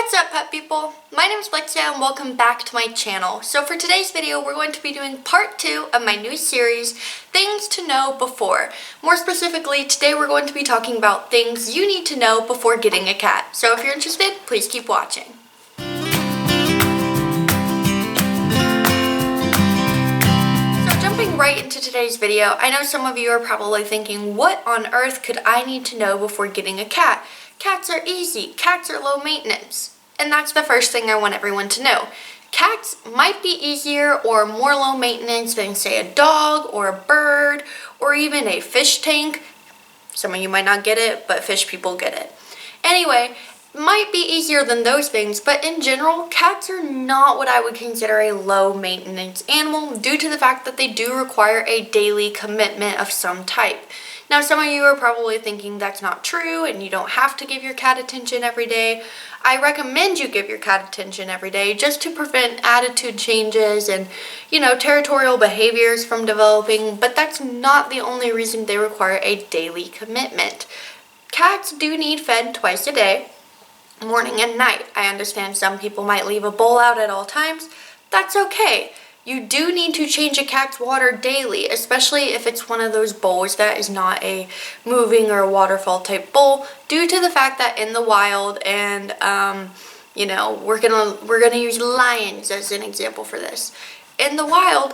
What's up, pet people? My name is Lexia and welcome back to my channel. So for today's video, we're going to be doing part 2 of my new series, Things to Know Before. More specifically, today we're going to be talking about things you need to know before getting a cat. So if you're interested, please keep watching. So jumping right into today's video, I know some of you are probably thinking, what on earth could I need to know before getting a cat? Cats are easy. Cats are low maintenance. And that's the first thing I want everyone to know. Cats might be easier or more low maintenance than, say, a dog or a bird or even a fish tank. Some of you might not get it, but fish people get it. Anyway, might be easier than those things, but in general, cats are not what I would consider a low maintenance animal due to the fact that they do require a daily commitment of some type. Now, some of you are probably thinking that's not true and you don't have to give your cat attention every day. I recommend you give your cat attention every day just to prevent attitude changes and, territorial behaviors from developing, but that's not the only reason they require a daily commitment. Cats do need fed twice a day, morning and night. I understand some people might leave a bowl out at all times. That's okay. You do need to change a cat's water daily, especially if it's one of those bowls that is not a moving or waterfall type bowl, due to the fact that in the wild, and we're gonna use lions as an example for this. In the wild,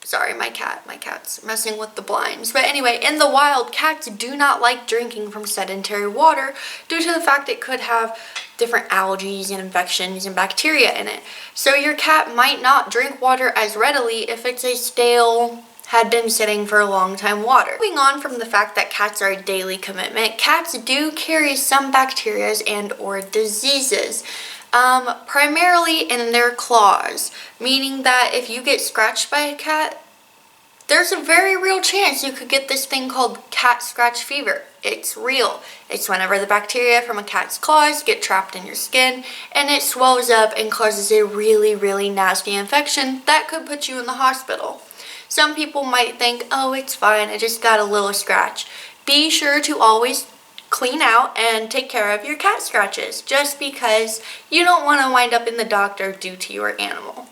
sorry, my cat's messing with the blinds. But anyway, in the wild, cats do not like drinking from sedentary water due to the fact it could have different algae and infections and bacteria in it. So your cat might not drink water as readily if it's a stale, had been sitting for a long time water. Moving on from the fact that cats are a daily commitment, cats do carry some bacteria and or diseases. Primarily in their claws, meaning that if you get scratched by a cat, there's a very real chance you could get this thing called cat scratch fever. It's real. It's whenever the bacteria from a cat's claws get trapped in your skin and it swells up and causes a really, really nasty infection that could put you in the hospital. Some people might think, oh, it's fine, I just got a little scratch. Be sure to always clean out and take care of your cat scratches, just because you don't want to wind up in the doctor due to your animal.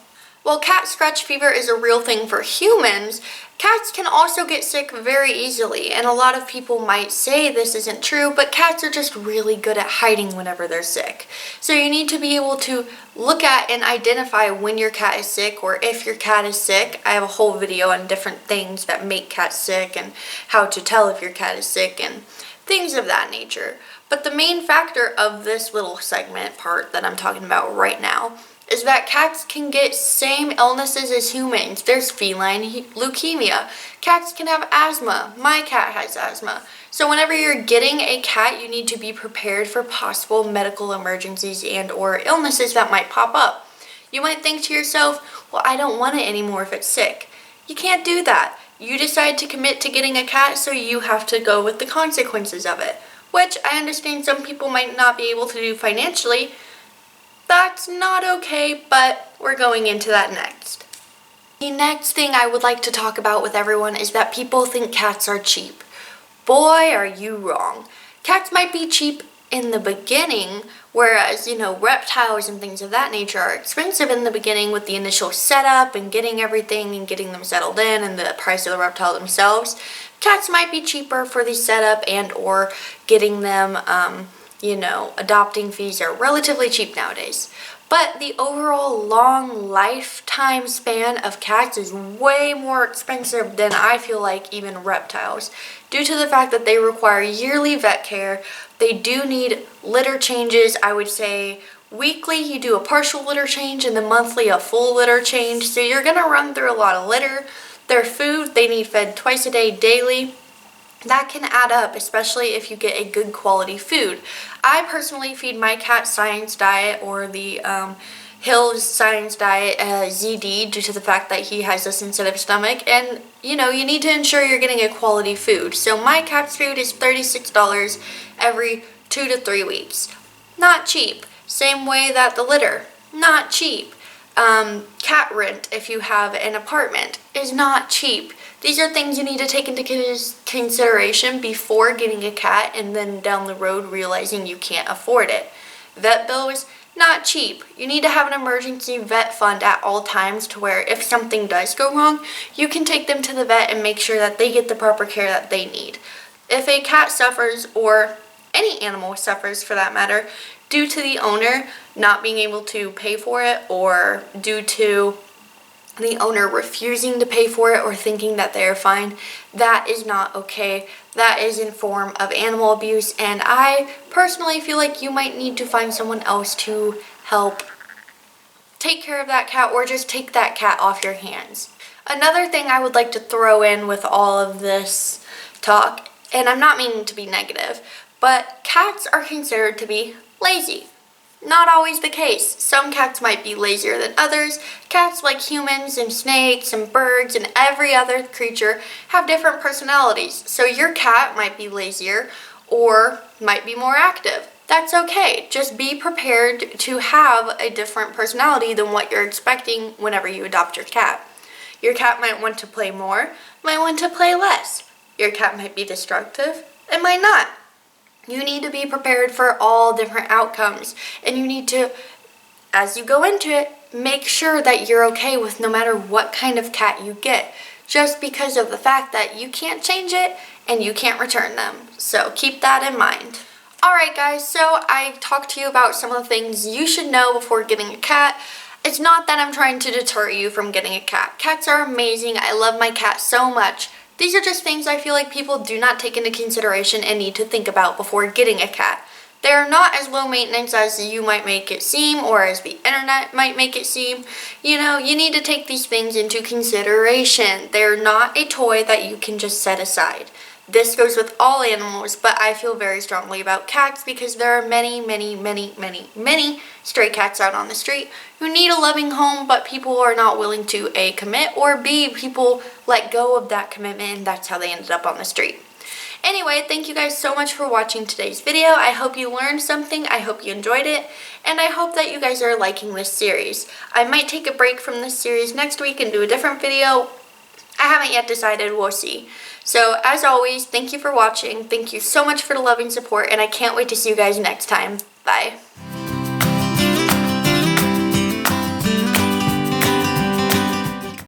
While cat scratch fever is a real thing for humans, cats can also get sick very easily, and a lot of people might say this isn't true, but cats are just really good at hiding whenever they're sick. So you need to be able to look at and identify when your cat is sick or if your cat is sick. I have a whole video on different things that make cats sick and how to tell if your cat is sick and things of that nature. But the main factor of this little segment part that I'm talking about right now is that cats can get same illnesses as humans. There's feline leukemia. Cats can have asthma. My cat has asthma. So whenever you're getting a cat, you need to be prepared for possible medical emergencies and or illnesses that might pop up. You might think to yourself, well, I don't want it anymore if it's sick. You can't do that. You decide to commit to getting a cat, so you have to go with the consequences of it, which I understand some people might not be able to do financially. That's not okay, but we're going into that next. The next thing I would like to talk about with everyone is that people think cats are cheap. Boy, are you wrong. Cats might be cheap in the beginning, whereas, reptiles and things of that nature are expensive in the beginning with the initial setup and getting everything and getting them settled in and the price of the reptile themselves. Cats might be cheaper for the setup and or getting them, adopting fees are relatively cheap nowadays. But the overall long lifetime span of cats is way more expensive than I feel like even reptiles, due to the fact that they require yearly vet care. They do need litter changes. I would say weekly you do a partial litter change and then monthly a full litter change. So you're going to run through a lot of litter. Their food, they need fed twice a day daily. That can add up, especially if you get a good quality food. I personally feed my cat Science Diet or the Hill's Science Diet ZD due to the fact that he has a sensitive stomach, and you need to ensure you're getting a quality food. So my cat's food is $36 every 2 to 3 weeks. Not cheap. Same way that the litter, not cheap. Cat rent, if you have an apartment, is not cheap. These are things you need to take into consideration before getting a cat and then down the road realizing you can't afford it. vet bills, not cheap. You need to have an emergency vet fund at all times to where if something does go wrong, you can take them to the vet and make sure that they get the proper care that they need. If a cat suffers, or any animal suffers for that matter, due to the owner not being able to pay for it, or due to the owner refusing to pay for it or thinking that they are fine, that is not okay. That is in form of animal abuse, and I personally feel like you might need to find someone else to help take care of that cat, or just take that cat off your hands. Another thing I would like to throw in with all of this talk, and I'm not meaning to be negative, but cats are considered to be lazy. Not always the case. Some cats might be lazier than others. Cats, like humans and snakes and birds and every other creature, have different personalities. So your cat might be lazier or might be more active. That's okay. Just be prepared to have a different personality than what you're expecting whenever you adopt your cat. Your cat might want to play more, might want to play less. Your cat might be destructive, it might not. You need to be prepared for all different outcomes, and you need to, as you go into it, make sure that you're okay with no matter what kind of cat you get, just because of the fact that you can't change it and you can't return them. So keep that in mind. Alright guys, so I talked to you about some of the things you should know before getting a cat. It's not that I'm trying to deter you from getting a cat. Cats are amazing. I love my cat so much. These are just things I feel like people do not take into consideration and need to think about before getting a cat. They're not as low maintenance as you might make it seem, or as the internet might make it seem. You know, you need to take these things into consideration. They're not a toy that you can just set aside. This goes with all animals, but I feel very strongly about cats because there are many stray cats out on the street who need a loving home, but people are not willing to A, commit, or B, people let go of that commitment, and that's how they ended up on the street. Anyway, thank you guys so much for watching today's video. I hope you learned something, I hope you enjoyed it, and I hope that you guys are liking this series. I might take a break from this series next week and do a different video. I haven't yet decided, we'll see. So, as always, thank you for watching. Thank you so much for the love and support, and I can't wait to see you guys next time. Bye.